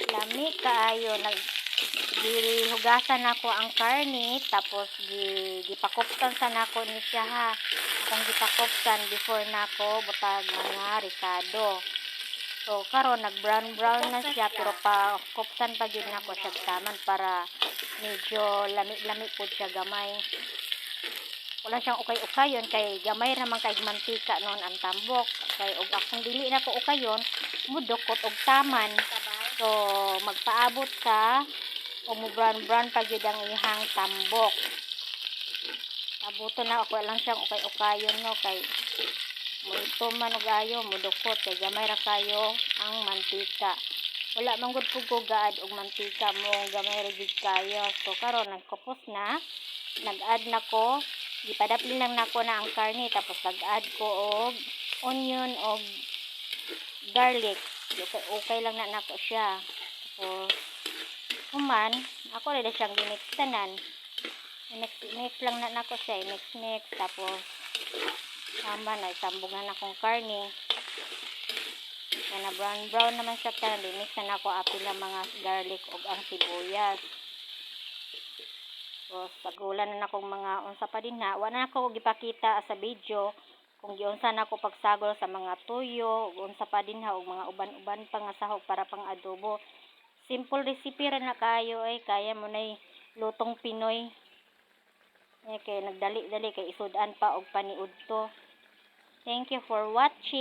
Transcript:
lami kaayo. Gihugasan nako ang karne, tapos gipakuptan sa nako ni siya ha. Akong gipakuptan before nako butag mga ricado. So karon nag brown na siya, pero pa kupsan pa gyud nako siya taman para medyo lami-lami pud siya gamay. Wala siyang ukay-ukayon kay gamay naman kay mantika noon ang tambok. Kay og akong dili na ko ukayon, mudukot og taman. So magpaabot ka o mo brown pa gyud ang ihang tambok. Abuto na ako lang siyang ukay-ukayon no, kay ito man og ayo mudukot kay gamay ra kayo ang mantika. Wala man gud pug gaad og mantika mo, gamay ra gid kayo. So karon nagkupos na, nag-add nako, gipadapli lang nako na ang karne, tapos nag-add ko og onion og garlic. Okay lang na nako siya. Tapos human ako rin siyang ginix tanan. Mix lang na nako siya, mix tapos tama na isambog na akong karne. Na brown naman siya tanan, mix na nako apil ang mga garlic og ang sibuyas. So sagulan na akong mga unsa pa din na, wala na ako gipakita sa video kung giunsa na ako pagsagol sa mga tuyo, unsa pa din ha, og mga uban-uban pa nga sahog para pang adobo. Simple recipe ra na kayo kaya mo nay lutong Pinoy. Kay nagdali-dali kay isudan pa og paniudto. Thank you for watching.